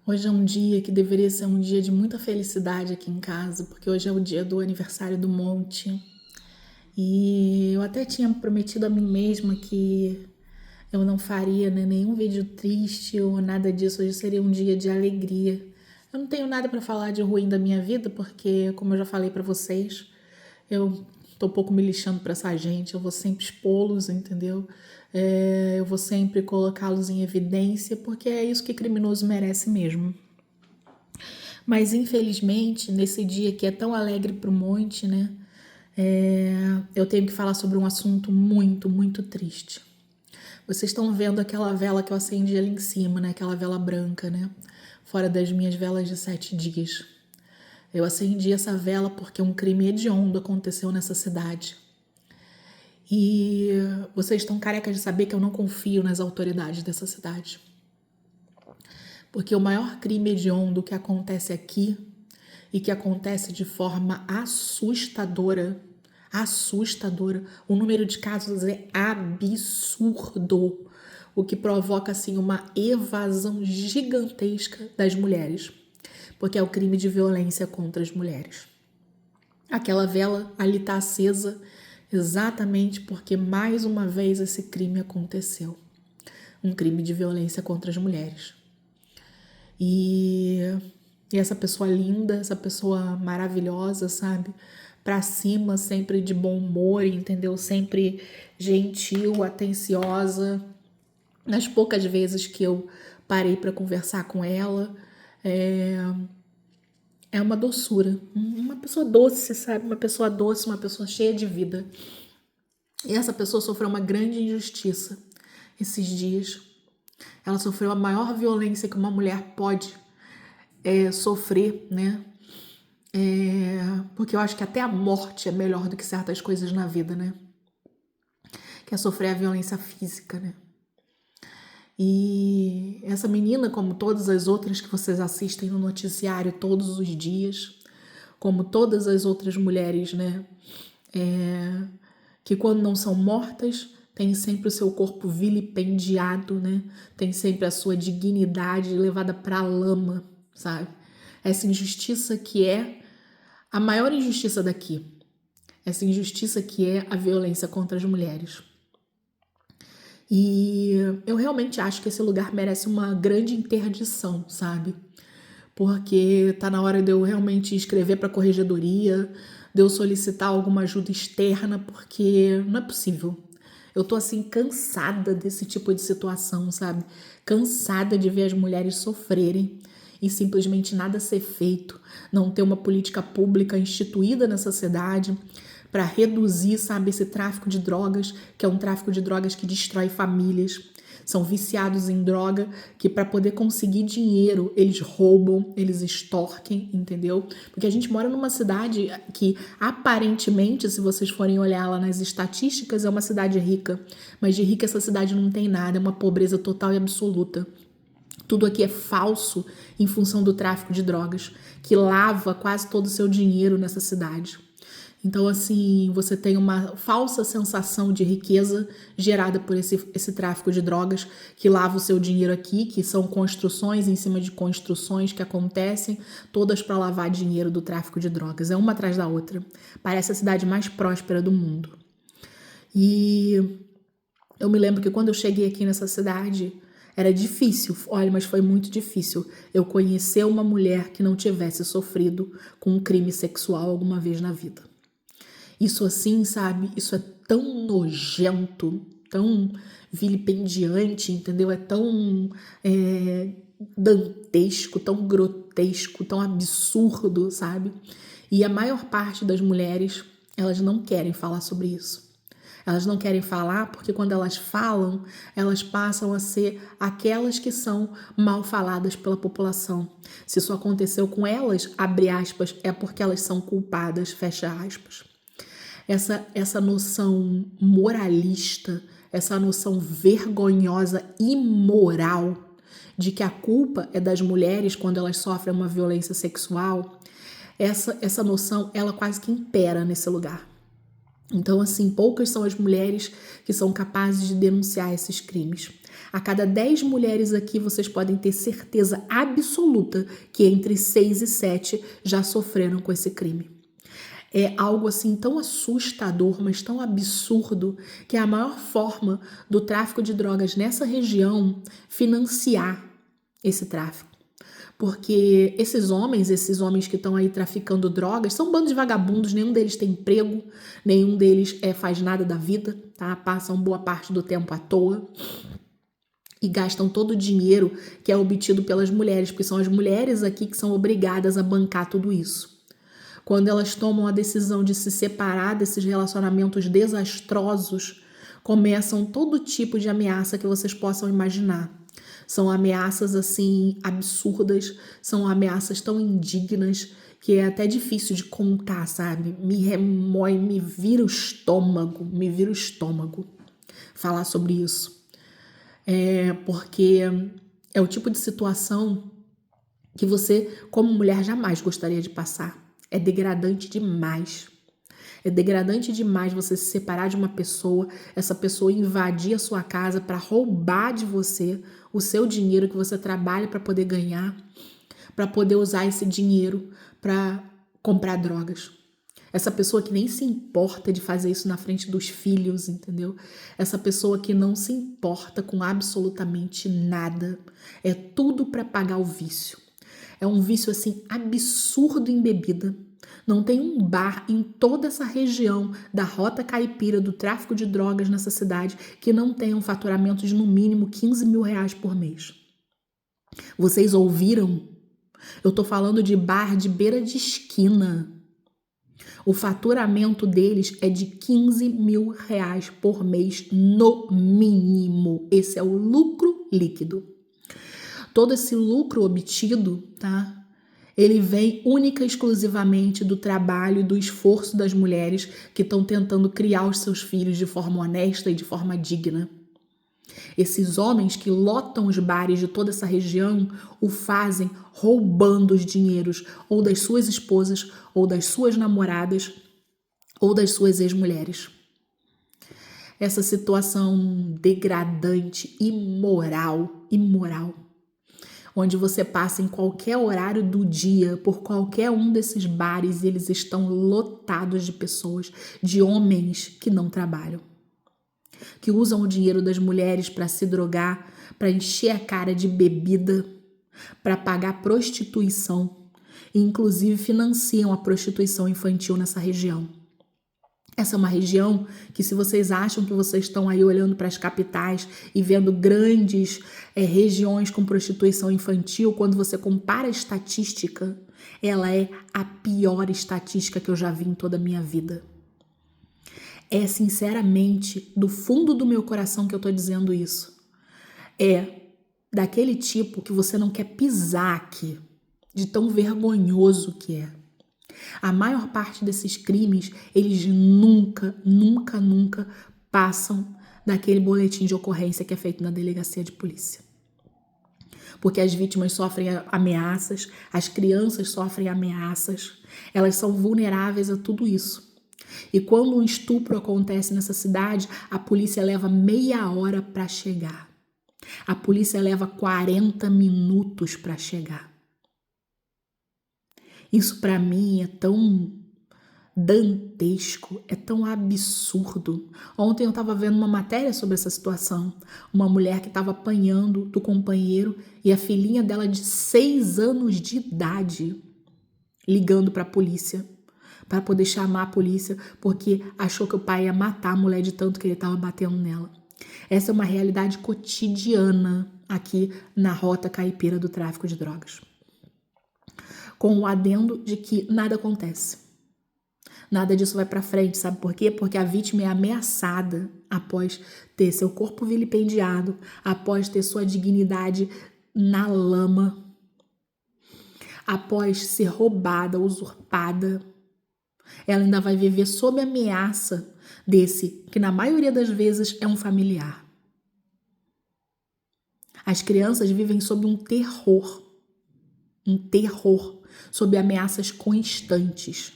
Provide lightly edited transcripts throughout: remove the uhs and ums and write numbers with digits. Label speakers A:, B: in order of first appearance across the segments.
A: Hoje é um dia que deveria ser um dia de muita felicidade aqui em casa, porque hoje é o dia do aniversário do Monte. E eu até tinha prometido a mim mesma que eu não faria, né, nenhum vídeo triste ou nada disso. Hoje seria um dia de alegria. Eu não tenho nada para falar de ruim da minha vida, porque, como eu já falei para vocês, eu tô um pouco me lixando para essa gente. Eu vou sempre expô-los, entendeu? Eu vou sempre colocá-los em evidência, porque é isso que criminoso merece mesmo. Mas infelizmente, nesse dia que é tão alegre pro monte, né? Eu tenho que falar sobre um assunto muito, muito triste. Vocês estão vendo aquela vela que eu acendi ali em cima, né? Aquela vela branca, né? Fora das minhas velas de 7 dias. Eu acendi essa vela porque um crime hediondo aconteceu nessa cidade. E vocês estão carecas de saber que eu não confio nas autoridades dessa cidade. Porque o maior crime hediondo que acontece aqui e que acontece de forma assustadora, o número de casos é absurdo, o que provoca assim uma evasão gigantesca das mulheres, porque é o crime de violência contra as mulheres. Aquela vela ali está acesa exatamente porque mais uma vez esse crime aconteceu, um crime de violência contra as mulheres. E essa pessoa linda, essa pessoa maravilhosa, sabe? Pra cima, sempre de bom humor, entendeu? Sempre gentil, atenciosa. Nas poucas vezes que eu parei para conversar com ela, é uma doçura. Uma pessoa doce, sabe? Uma pessoa doce, uma pessoa cheia de vida. E essa pessoa sofreu uma grande injustiça esses dias. Ela sofreu a maior violência que uma mulher pode sofrer, né? Porque eu acho que até a morte é melhor do que certas coisas na vida, né? Que é sofrer a violência física, né? E essa menina, como todas as outras que vocês assistem no noticiário todos os dias, como todas as outras mulheres, né? Que quando não são mortas, tem sempre o seu corpo vilipendiado, né? Tem sempre a sua dignidade levada pra lama, sabe? Essa injustiça que é a maior injustiça daqui. Essa injustiça que é a violência contra as mulheres. E eu realmente acho que esse lugar merece uma grande interdição, sabe? Porque tá na hora de eu realmente escrever para a corregedoria, de eu solicitar alguma ajuda externa, porque não é possível. Eu tô assim cansada desse tipo de situação, sabe? Cansada de ver as mulheres sofrerem e simplesmente nada ser feito, não ter uma política pública instituída nessa cidade para reduzir, sabe, esse tráfico de drogas, que é um tráfico de drogas que destrói famílias. São viciados em droga que para poder conseguir dinheiro, eles roubam, eles extorquem, entendeu? Porque a gente mora numa cidade que aparentemente, se vocês forem olhar lá nas estatísticas, é uma cidade rica. Mas de rica essa cidade não tem nada, é uma pobreza total e absoluta. Tudo aqui é falso em função do tráfico de drogas, que lava quase todo o seu dinheiro nessa cidade. Então, assim, você tem uma falsa sensação de riqueza gerada por esse tráfico de drogas que lava o seu dinheiro aqui, que são construções em cima de construções que acontecem, todas para lavar dinheiro do tráfico de drogas. É uma atrás da outra. Parece a cidade mais próspera do mundo. E eu me lembro que quando eu cheguei aqui nessa cidade, era difícil, olha, mas foi muito difícil eu conhecer uma mulher que não tivesse sofrido com um crime sexual alguma vez na vida. Isso assim, sabe? Isso é tão nojento, tão vilipendiante, entendeu? É tão dantesco, tão grotesco, tão absurdo, sabe? E a maior parte das mulheres, elas não querem falar sobre isso. Elas não querem falar porque quando elas falam, elas passam a ser aquelas que são mal faladas pela população. Se isso aconteceu com elas, abre aspas, é porque elas são culpadas, fecha aspas. Essa noção moralista, essa noção vergonhosa, imoral, de que a culpa é das mulheres quando elas sofrem uma violência sexual, essa noção, ela quase que impera nesse lugar. Então, assim, poucas são as mulheres que são capazes de denunciar esses crimes. A cada 10 mulheres aqui, vocês podem ter certeza absoluta que entre 6 e 7 já sofreram com esse crime. É algo assim tão assustador, mas tão absurdo, que é a maior forma do tráfico de drogas nessa região financiar esse tráfico. Porque esses homens que estão aí traficando drogas, são bandos de vagabundos, nenhum deles tem emprego, nenhum deles faz nada da vida, tá? Passam boa parte do tempo à toa e gastam todo o dinheiro que é obtido pelas mulheres, porque são as mulheres aqui que são obrigadas a bancar tudo isso. Quando elas tomam a decisão de se separar desses relacionamentos desastrosos, começam todo tipo de ameaça que vocês possam imaginar. São ameaças assim absurdas, são ameaças tão indignas que é até difícil de contar, sabe? Me remói, me vira o estômago falar sobre isso. Porque é o tipo de situação que você, como mulher, jamais gostaria de passar. É degradante demais. É degradante demais você se separar de uma pessoa, essa pessoa invadir a sua casa para roubar de você o seu dinheiro que você trabalha para poder ganhar, para poder usar esse dinheiro para comprar drogas. Essa pessoa que nem se importa de fazer isso na frente dos filhos, entendeu? Essa pessoa que não se importa com absolutamente nada. É tudo para pagar o vício. É um vício assim absurdo em bebida. Não tem um bar em toda essa região da Rota Caipira do tráfico de drogas nessa cidade que não tenha um faturamento de no mínimo 15 mil reais por mês. Vocês ouviram? Eu tô falando de bar de beira de esquina. O faturamento deles é de 15 mil reais por mês no mínimo. Esse é o lucro líquido. Todo esse lucro obtido, tá? Ele vem única e exclusivamente do trabalho e do esforço das mulheres que estão tentando criar os seus filhos de forma honesta e de forma digna. Esses homens que lotam os bares de toda essa região o fazem roubando os dinheiros ou das suas esposas, ou das suas namoradas, ou das suas ex-mulheres. Essa situação degradante, imoral, onde você passa em qualquer horário do dia por qualquer um desses bares e eles estão lotados de pessoas, de homens que não trabalham, que usam o dinheiro das mulheres para se drogar, para encher a cara de bebida, para pagar prostituição e inclusive financiam a prostituição infantil nessa região. Essa é uma região que, se vocês acham que vocês estão aí olhando para as capitais e vendo grandes regiões com prostituição infantil, quando você compara a estatística, ela é a pior estatística que eu já vi em toda a minha vida. É sinceramente do fundo do meu coração que eu tô dizendo isso. É daquele tipo que você não quer pisar aqui, de tão vergonhoso que é. A maior parte desses crimes, eles nunca passam daquele boletim de ocorrência que é feito na delegacia de polícia. Porque as vítimas sofrem ameaças, as crianças sofrem ameaças, elas são vulneráveis a tudo isso. E quando um estupro acontece nessa cidade, a polícia leva meia hora para chegar. A polícia leva 40 minutos para chegar. Isso para mim é tão dantesco, é tão absurdo. Ontem eu estava vendo uma matéria sobre essa situação. Uma mulher que estava apanhando do companheiro e a filhinha dela de 6 anos de idade ligando para a polícia, para poder chamar a polícia, porque achou que o pai ia matar a mulher de tanto que ele estava batendo nela. Essa é uma realidade cotidiana aqui na Rota Caipira do tráfico de drogas. Com o adendo de que nada acontece. Nada disso vai para frente, sabe por quê? Porque a vítima é ameaçada após ter seu corpo vilipendiado, após ter sua dignidade na lama, após ser roubada, usurpada. Ela ainda vai viver sob ameaça desse, que na maioria das vezes é um familiar. As crianças vivem sob um terror, sob ameaças constantes.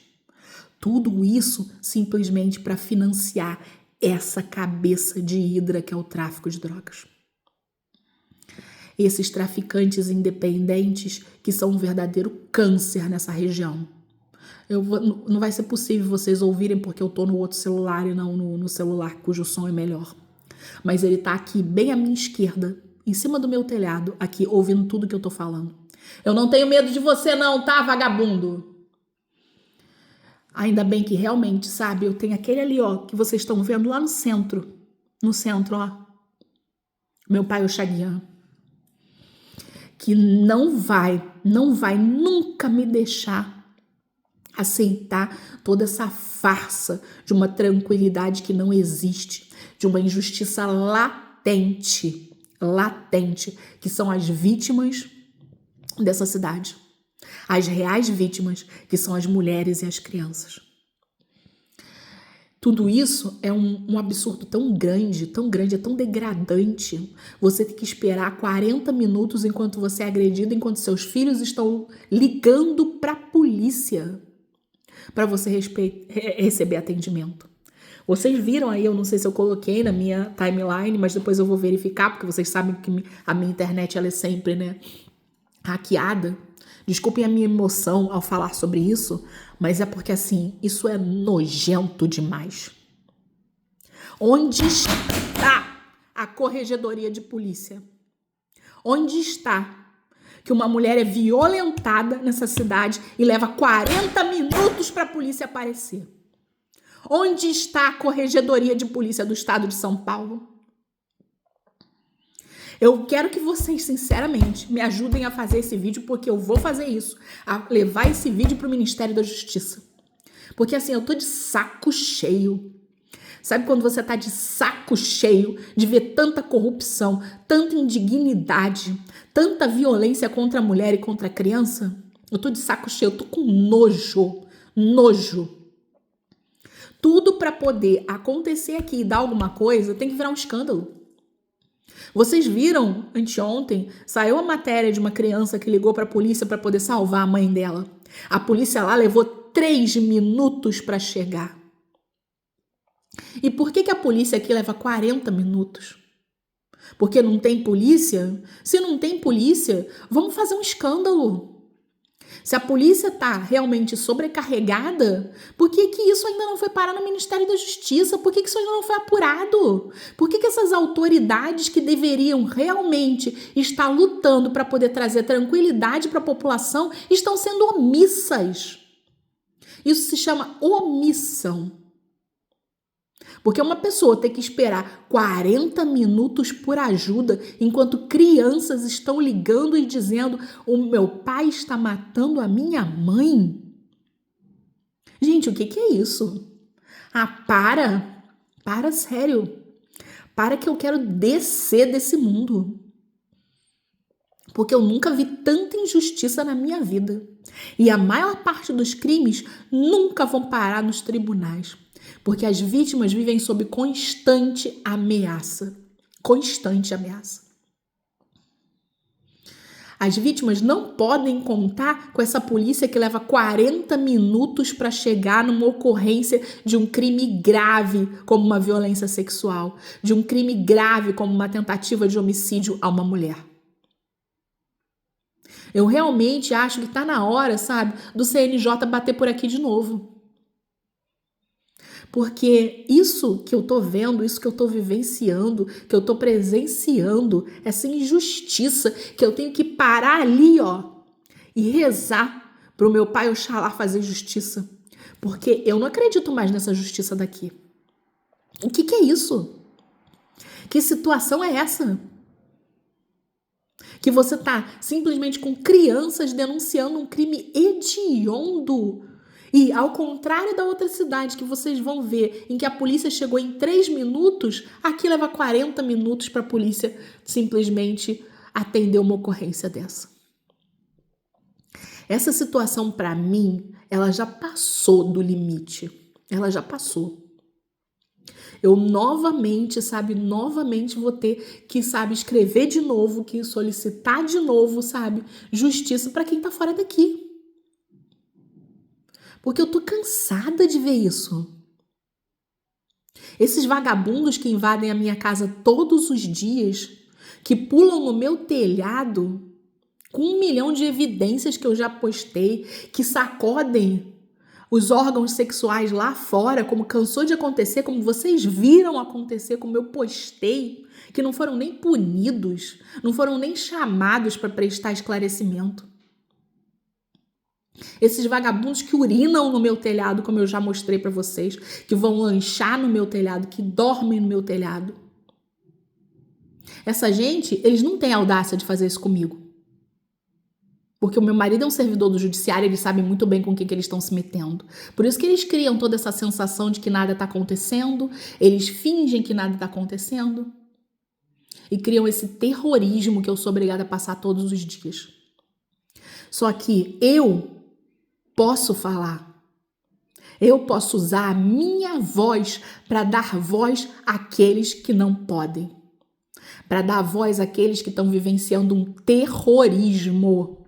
A: Tudo isso simplesmente para financiar essa cabeça de hidra que é o tráfico de drogas. esses traficantes independentes que são um verdadeiro câncer nessa região. Não vai ser possível vocês ouvirem porque eu tô no outro celular e não no celular cujo som é melhor. Mas ele tá aqui bem à minha esquerda, em cima do meu telhado, aqui ouvindo tudo que eu tô falando. Eu não tenho medo de você não, tá, vagabundo? Ainda bem que realmente, sabe, eu tenho aquele ali, ó, que vocês estão vendo lá no centro. No centro, ó. Meu pai, o Chaguian. Que não vai nunca me deixar aceitar toda essa farsa de uma tranquilidade que não existe, de uma injustiça latente, que são as vítimas dessa cidade. As reais vítimas, que são as mulheres e as crianças. Tudo isso é um absurdo tão grande, é tão degradante. Você tem que esperar 40 minutos enquanto você é agredido, enquanto seus filhos estão ligando para a polícia para você receber atendimento. Vocês viram aí, eu não sei se eu coloquei na minha timeline, mas depois eu vou verificar, porque vocês sabem que a minha internet ela é sempre, né, hackeada. Desculpem a minha emoção ao falar sobre isso, mas é porque, assim, isso é nojento demais. Onde está a corregedoria de polícia? Onde está que uma mulher é violentada nessa cidade e leva 40 minutos para a polícia aparecer? Onde está a corregedoria de polícia do estado de São Paulo? Eu quero que vocês, sinceramente, me ajudem a fazer esse vídeo, porque eu vou fazer isso, a levar esse vídeo para o Ministério da Justiça. Porque assim, eu tô de saco cheio. Sabe quando você tá de saco cheio de ver tanta corrupção, tanta indignidade, tanta violência contra a mulher e contra a criança? Eu tô de saco cheio, eu tô com nojo. Tudo para poder acontecer aqui e dar alguma coisa tem que virar um escândalo. Vocês viram, anteontem, saiu a matéria de uma criança que ligou para a polícia para poder salvar a mãe dela. A polícia lá levou 3 minutos para chegar. E por que a polícia aqui leva 40 minutos? Porque não tem polícia? Se não tem polícia, vamos fazer um escândalo. Se a polícia está realmente sobrecarregada, por que isso ainda não foi parar no Ministério da Justiça? Por que isso ainda não foi apurado? Por que essas autoridades que deveriam realmente estar lutando para poder trazer tranquilidade para a população estão sendo omissas? Isso se chama omissão. Porque uma pessoa tem que esperar 40 minutos por ajuda, enquanto crianças estão ligando e dizendo: o meu pai está matando a minha mãe. Gente, o que é isso? Ah, para sério. Para que eu quero descer desse mundo. Porque eu nunca vi tanta injustiça na minha vida. E a maior parte dos crimes nunca vão parar nos tribunais. Porque as vítimas vivem sob constante ameaça. Constante ameaça. As vítimas não podem contar com essa polícia que leva 40 minutos para chegar numa ocorrência de um crime grave como uma violência sexual, de um crime grave como uma tentativa de homicídio a uma mulher. Eu realmente acho que está na hora, sabe, do CNJ bater por aqui de novo. Porque isso que eu tô vendo, isso que eu tô vivenciando, que eu tô presenciando, essa injustiça que eu tenho que parar ali, ó, e rezar pro meu pai Oxalá fazer justiça. Porque eu não acredito mais nessa justiça daqui. O que é isso? Que situação é essa? Que você tá simplesmente com crianças denunciando um crime hediondo. E ao contrário da outra cidade que vocês vão ver, em que a polícia chegou em 3 minutos, aqui leva 40 minutos para a polícia simplesmente atender uma ocorrência dessa. Essa situação, para mim, ela já passou do limite. Ela já passou. Eu novamente vou ter que, escrever de novo, que solicitar de novo, justiça para quem tá fora daqui. Porque eu tô cansada de ver isso. Esses vagabundos que invadem a minha casa todos os dias, que pulam no meu telhado com 1 milhão de evidências que eu já postei, que sacodem os órgãos sexuais lá fora, como cansou de acontecer, como vocês viram acontecer, como eu postei, que não foram nem punidos, não foram nem chamados para prestar esclarecimento. Esses vagabundos que urinam no meu telhado, como eu já mostrei para vocês, que vão lanchar no meu telhado, que dormem no meu telhado. Essa gente, eles não têm audácia de fazer isso comigo. Porque o meu marido é um servidor do judiciário, eles sabem muito bem com o que eles estão se metendo. Por isso que eles criam toda essa sensação de que nada está acontecendo, eles fingem que nada está acontecendo e criam esse terrorismo que eu sou obrigada a passar todos os dias. Só que eu posso falar, eu posso usar a minha voz para dar voz àqueles que não podem, para dar voz àqueles que estão vivenciando um terrorismo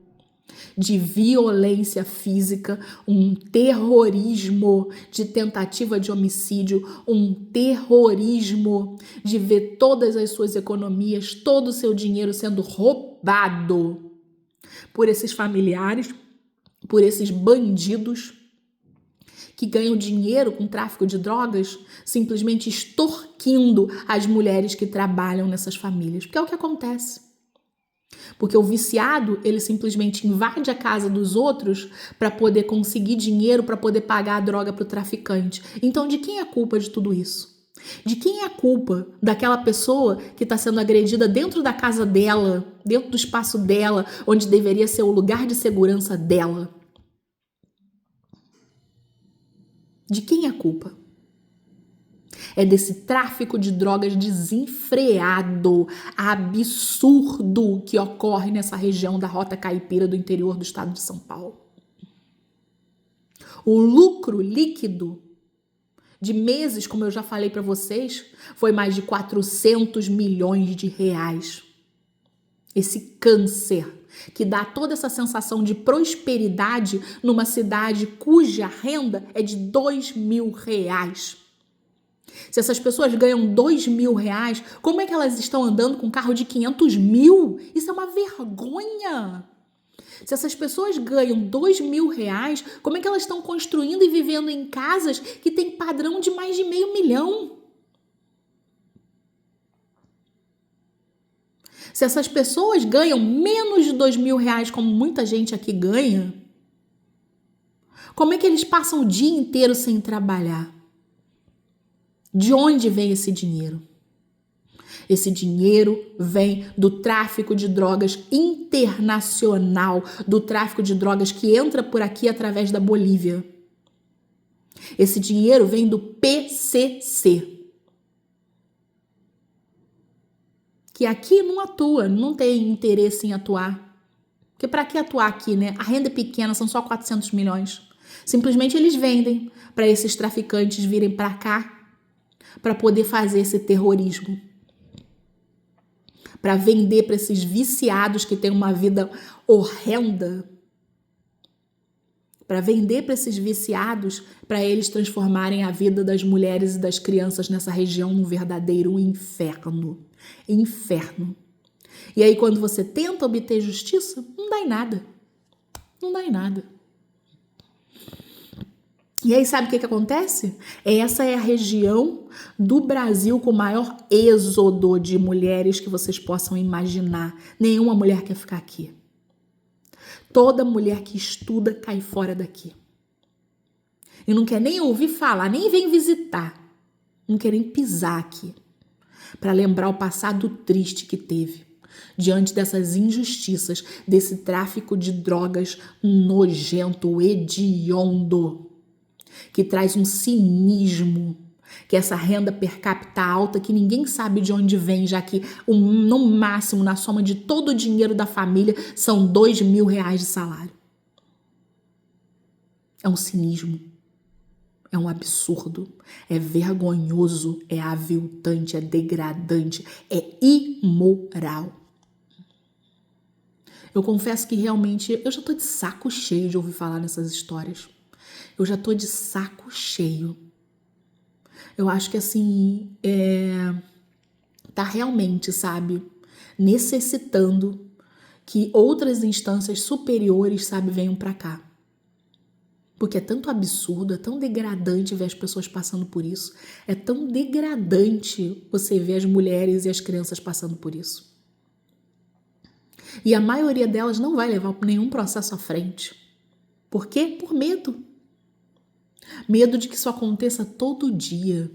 A: de violência física, um terrorismo de tentativa de homicídio, um terrorismo de ver todas as suas economias, todo o seu dinheiro sendo roubado por esses familiares, por esses bandidos que ganham dinheiro com tráfico de drogas, simplesmente extorquindo as mulheres que trabalham nessas famílias. Porque é o que acontece. Porque o viciado, ele simplesmente invade a casa dos outros para poder conseguir dinheiro, para poder pagar a droga para o traficante. Então, de quem é a culpa de tudo isso? De quem é a culpa daquela pessoa que está sendo agredida dentro da casa dela, dentro do espaço dela, onde deveria ser o lugar de segurança dela? De quem é a culpa? É desse tráfico de drogas desenfreado, absurdo que ocorre nessa região da Rota Caipira do interior do estado de São Paulo. O lucro líquido de meses, como eu já falei para vocês, foi mais de 400 milhões de reais. Esse câncer que dá toda essa sensação de prosperidade numa cidade cuja renda é de R$2.000. Se essas pessoas ganham R$2.000, como é que elas estão andando com um carro de 500 mil? Isso é uma vergonha. Se essas pessoas ganham R$2.000, como é que elas estão construindo e vivendo em casas que têm padrão de mais de 500 mil? Se essas pessoas ganham menos de R$2.000, como muita gente aqui ganha, como é que eles passam o dia inteiro sem trabalhar? De onde vem esse dinheiro? Esse dinheiro vem do tráfico de drogas internacional, do tráfico de drogas que entra por aqui através da Bolívia. Esse dinheiro vem do PCC, que aqui não atua, não tem interesse em atuar. Porque para que atuar aqui, né? A renda é pequena, são só 400 milhões. Simplesmente eles vendem para esses traficantes virem para cá para poder fazer esse terrorismo. Para vender para esses viciados que têm uma vida horrenda. Para vender para esses viciados, para eles transformarem a vida das mulheres e das crianças nessa região num verdadeiro inferno. Inferno. E aí, quando você tenta obter justiça, não dá em nada. Não dá em nada. E aí, sabe o que acontece? Essa é a região do Brasil com o maior êxodo de mulheres que vocês possam imaginar. Nenhuma mulher quer ficar aqui. Toda mulher que estuda cai fora daqui. E não quer nem ouvir falar, nem vem visitar. Não quer nem pisar aqui. Para lembrar o passado triste que teve. Diante dessas injustiças, desse tráfico de drogas nojento, hediondo, que traz um cinismo, que essa renda per capita alta que ninguém sabe de onde vem, já que no máximo, na soma de todo o dinheiro da família, são R$2.000 de salário. É um cinismo, é um absurdo, é vergonhoso, é aviltante, é degradante, é imoral. Eu confesso que realmente eu já tô de saco cheio de ouvir falar nessas histórias. Eu já tô de saco cheio. Eu acho que assim, tá realmente, sabe, necessitando que outras instâncias superiores, sabe, venham para cá. Porque é tanto absurdo, é tão degradante ver as pessoas passando por isso. É tão degradante você ver as mulheres e as crianças passando por isso. E a maioria delas não vai levar nenhum processo à frente. Por quê? Por medo. Medo de que isso aconteça todo dia.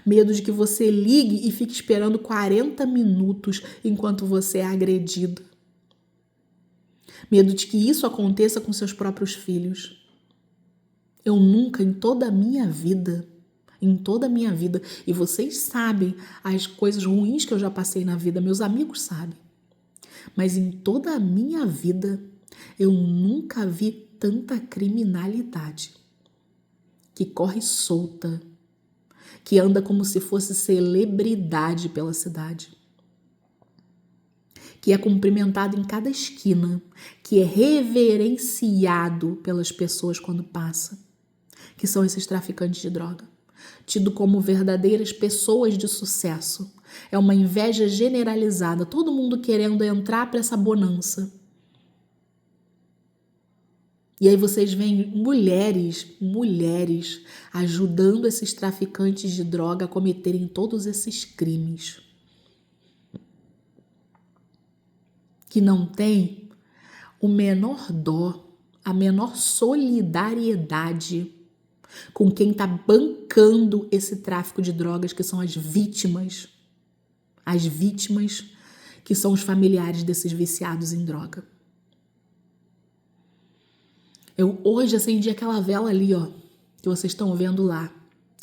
A: Medo de que você ligue e fique esperando 40 minutos enquanto você é agredido. Medo de que isso aconteça com seus próprios filhos. Eu nunca, em toda a minha vida, e vocês sabem as coisas ruins que eu já passei na vida, meus amigos sabem, mas em toda a minha vida, eu nunca vi tanta criminalidade que corre solta, que anda como se fosse celebridade pela cidade, que é cumprimentado em cada esquina, que é reverenciado pelas pessoas quando passa, que são esses traficantes de droga, tido como verdadeiras pessoas de sucesso. É uma inveja generalizada, todo mundo querendo entrar para essa bonança. E aí vocês veem mulheres ajudando esses traficantes de droga a cometerem todos esses crimes. Que não tem o menor dó, a menor solidariedade com quem está bancando esse tráfico de drogas, que são as vítimas que são os familiares desses viciados em droga. Eu hoje acendi aquela vela ali, ó, que vocês estão vendo lá.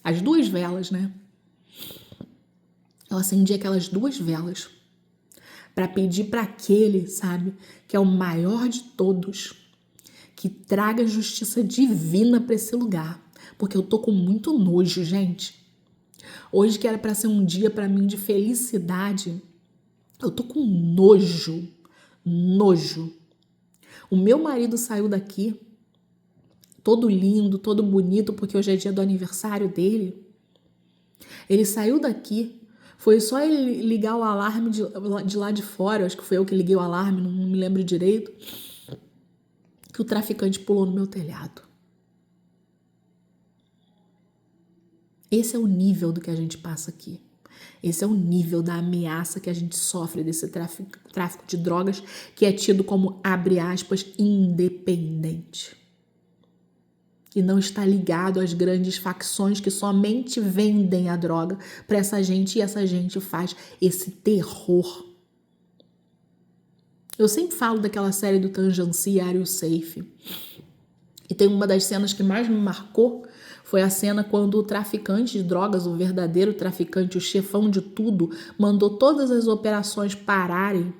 A: As 2 velas, né? Eu acendi aquelas 2 velas para pedir para aquele, sabe, que é o maior de todos, que traga justiça divina para esse lugar. Porque eu tô com muito nojo, gente. Hoje que era para ser um dia para mim de felicidade, eu tô com nojo. O meu marido saiu daqui todo lindo, todo bonito, porque hoje é dia do aniversário dele. Ele saiu daqui, foi só ele ligar o alarme de lá de fora, acho que foi eu que liguei o alarme, não me lembro direito, que o traficante pulou no meu telhado. Esse é o nível do que a gente passa aqui. Esse é o nível da ameaça que a gente sofre desse tráfico de drogas, que é tido como, abre aspas, independente. E não está ligado às grandes facções que somente vendem a droga para essa gente, e essa gente faz esse terror. Eu sempre falo daquela série do Tangency, Are You Safe? E tem uma das cenas que mais me marcou, foi a cena quando o traficante de drogas, o verdadeiro traficante, o chefão de tudo, mandou todas as operações pararem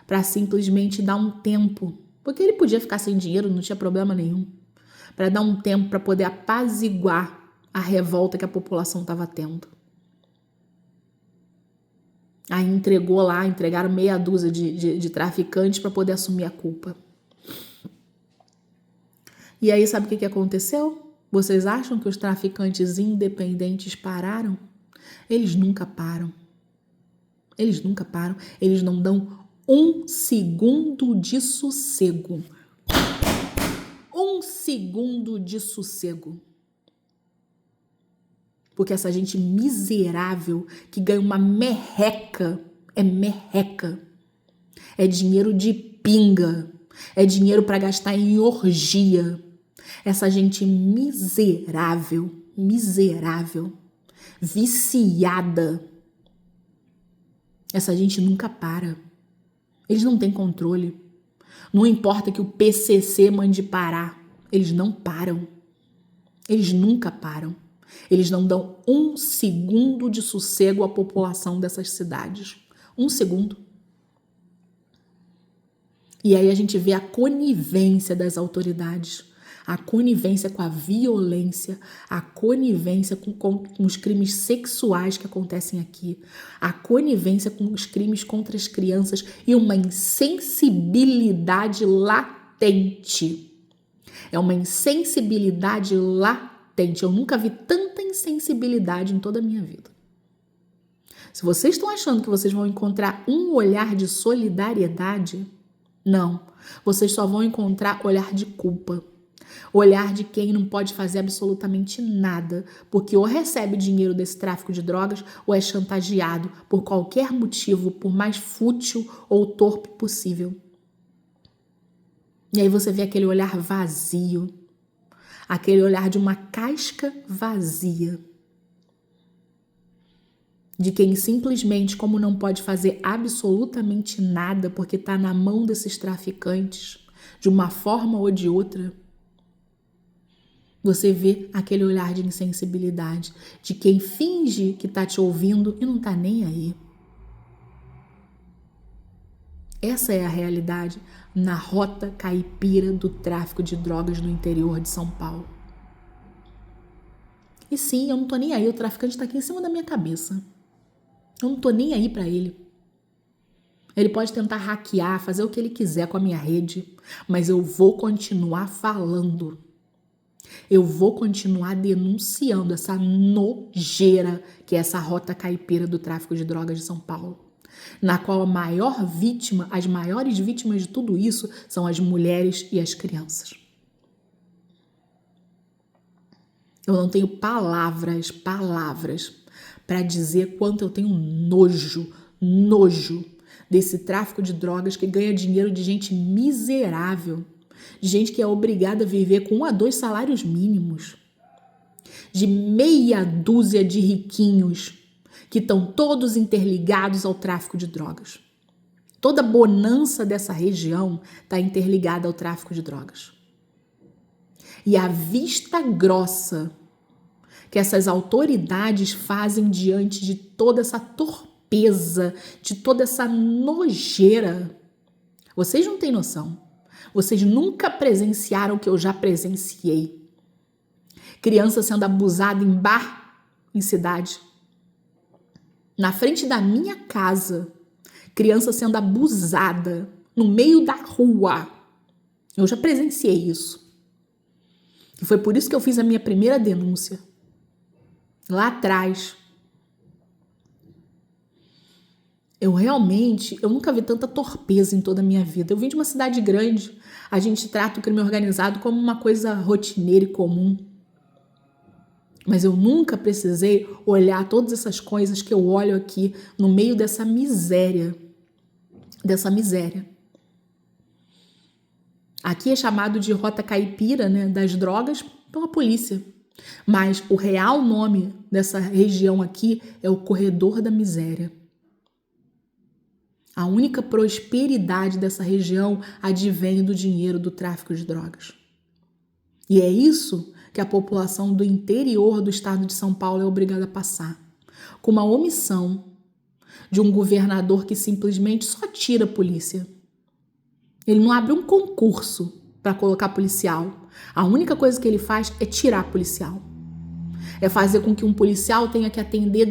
A: para simplesmente dar um tempo. Porque ele podia ficar sem dinheiro, não tinha problema nenhum. Para dar um tempo para poder apaziguar a revolta que a população estava tendo. Aí entregaram meia dúzia de traficantes para poder assumir a culpa. E aí, sabe o que aconteceu? Vocês acham que os traficantes independentes pararam? Eles nunca param. Eles nunca param. Eles não dão um segundo de sossego. Um segundo de sossego. Porque essa gente miserável que ganha uma merreca, é dinheiro de pinga, é dinheiro para gastar em orgia. Essa gente miserável, viciada, essa gente nunca para. Eles não têm controle. Não importa que o PCC mande parar, eles não param. Eles nunca param. Eles não dão um segundo de sossego à população dessas cidades. Um segundo. E aí a gente vê a conivência das autoridades, a conivência com a violência, a conivência com os crimes sexuais que acontecem aqui, a conivência com os crimes contra as crianças e uma insensibilidade latente. É uma insensibilidade latente. Eu nunca vi tanta insensibilidade em toda a minha vida. Se vocês estão achando que vocês vão encontrar um olhar de solidariedade, não. Vocês só vão encontrar olhar de culpa. Olhar de quem não pode fazer absolutamente nada, porque ou recebe dinheiro desse tráfico de drogas ou é chantageado por qualquer motivo, por mais fútil ou torpe possível. E aí você vê aquele olhar vazio, aquele olhar de uma casca vazia, de quem simplesmente, como não pode fazer absolutamente nada porque está na mão desses traficantes, de uma forma ou de outra, você vê aquele olhar de insensibilidade, de quem finge que está te ouvindo e não está nem aí. Essa é a realidade na rota caipira do tráfico de drogas no interior de São Paulo. E sim, eu não tô nem aí, o traficante está aqui em cima da minha cabeça. Eu não tô nem aí para ele. Ele pode tentar hackear, fazer o que ele quiser com a minha rede, mas eu vou continuar falando. Eu vou continuar denunciando essa nojeira que é essa rota caipira do tráfico de drogas de São Paulo, na qual a maior vítima, as maiores vítimas de tudo isso são as mulheres e as crianças. Eu não tenho palavras para dizer quanto eu tenho nojo desse tráfico de drogas que ganha dinheiro de gente miserável, de gente que é obrigada a viver com 1 a 2 salários mínimos, de meia dúzia de riquinhos que estão todos interligados ao tráfico de drogas. Toda a bonança dessa região está interligada ao tráfico de drogas. E a vista grossa que essas autoridades fazem diante de toda essa torpeza, de toda essa nojeira, vocês não têm noção. Vocês nunca presenciaram o que eu já presenciei. Criança sendo abusada em bar, em cidade. Na frente da minha casa, criança sendo abusada no meio da rua. Eu já presenciei isso. E foi por isso que eu fiz a minha primeira denúncia. Lá atrás. Eu nunca vi tanta torpeza em toda a minha vida. Eu vim de uma cidade grande. A gente trata o crime organizado como uma coisa rotineira e comum. Mas eu nunca precisei olhar todas essas coisas que eu olho aqui no meio dessa miséria. Aqui é chamado de rota caipira, né, das drogas pela polícia. Mas o real nome dessa região aqui é o corredor da miséria. A única prosperidade dessa região advém do dinheiro do tráfico de drogas. E é isso que a população do interior do estado de São Paulo é obrigada a passar. Com uma omissão de um governador que simplesmente só tira a polícia. Ele não abre um concurso para colocar policial. A única coisa que ele faz é tirar policial. É fazer com que um policial tenha que atender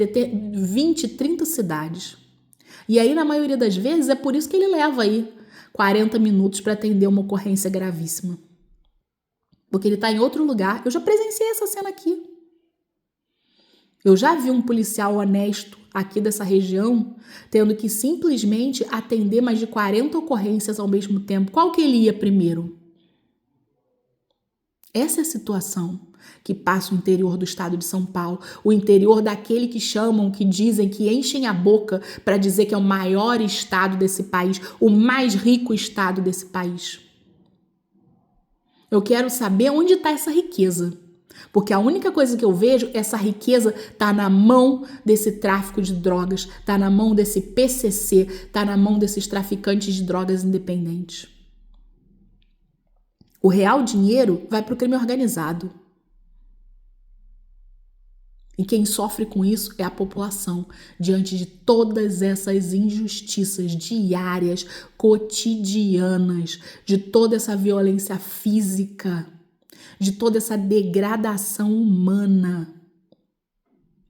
A: 20, 30 cidades. E aí, na maioria das vezes, é por isso que ele leva aí 40 minutos para atender uma ocorrência gravíssima. Porque ele está em outro lugar. Eu já presenciei essa cena aqui. Eu já vi um policial honesto aqui dessa região tendo que simplesmente atender mais de 40 ocorrências ao mesmo tempo. Qual que ele ia primeiro? Essa é a situação que passa o interior do estado de São Paulo, o interior daquele que chamam, que dizem, que enchem a boca para dizer que é o maior estado desse país, o mais rico estado desse país. Eu quero saber onde está essa riqueza, porque a única coisa que eu vejo, essa riqueza está na mão desse tráfico de drogas, está na mão desse PCC, está na mão desses traficantes de drogas independentes. O real dinheiro vai para o crime organizado. E quem sofre com isso é a população, diante de todas essas injustiças diárias, cotidianas, de toda essa violência física, de toda essa degradação humana.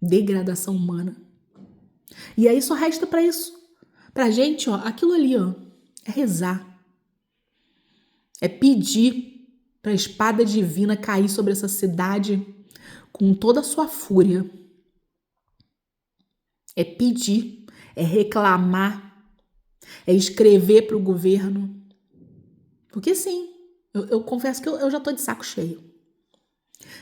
A: Degradação humana. E aí só resta para isso. Pra gente, ó, aquilo ali, ó, é rezar. É pedir para a espada divina cair sobre essa cidade com toda a sua fúria. é pedir, é reclamar, é escrever para o governo. Porque sim, eu confesso que eu já tô de saco cheio.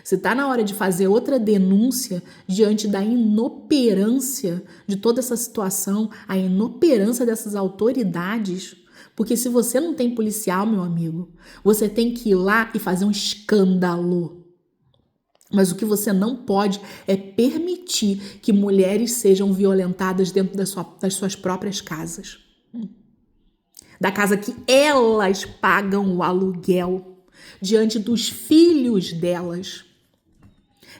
A: Se tá na hora de fazer outra denúncia diante da inoperância de toda essa situação, a inoperância dessas autoridades, porque se você não tem policial, meu amigo, você tem que ir lá e fazer um escândalo. Mas o que você não pode é permitir que mulheres sejam violentadas dentro das suas próprias casas. Da casa que elas pagam o aluguel, diante dos filhos delas.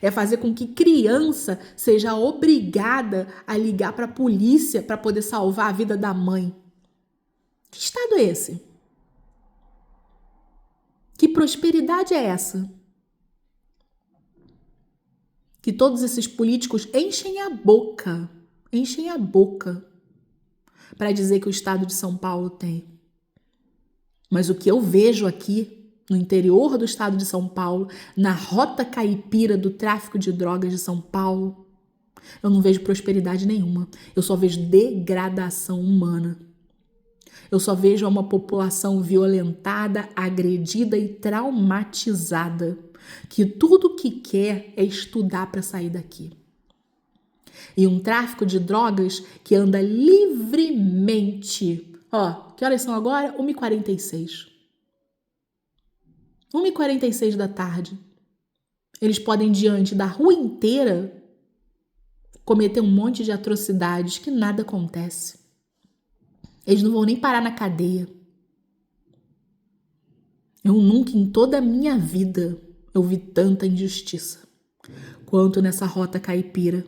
A: É fazer com que criança seja obrigada a ligar para a polícia para poder salvar a vida da mãe. Que estado é esse? Que prosperidade é essa? Que todos esses políticos enchem a boca para dizer que o estado de São Paulo tem. Mas o que eu vejo aqui no interior do estado de São Paulo, na rota caipira do tráfico de drogas de São Paulo, eu não vejo prosperidade nenhuma. Eu só vejo degradação humana. Eu só vejo uma população violentada, agredida e traumatizada, que tudo que quer é estudar para sair daqui. E um tráfico de drogas que anda livremente. Ó, que horas são agora? 1h46. 1h46 da tarde. Eles podem, diante da rua inteira, cometer um monte de atrocidades que nada acontece. Eles não vão nem parar na cadeia. Eu nunca em toda a minha vida eu vi tanta injustiça quanto nessa rota caipira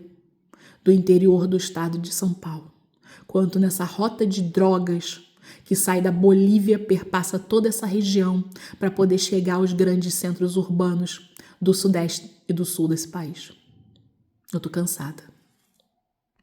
A: do interior do estado de São Paulo, quanto nessa rota de drogas que sai da Bolívia, perpassa toda essa região para poder chegar aos grandes centros urbanos do sudeste e do sul desse país. Eu tô cansada.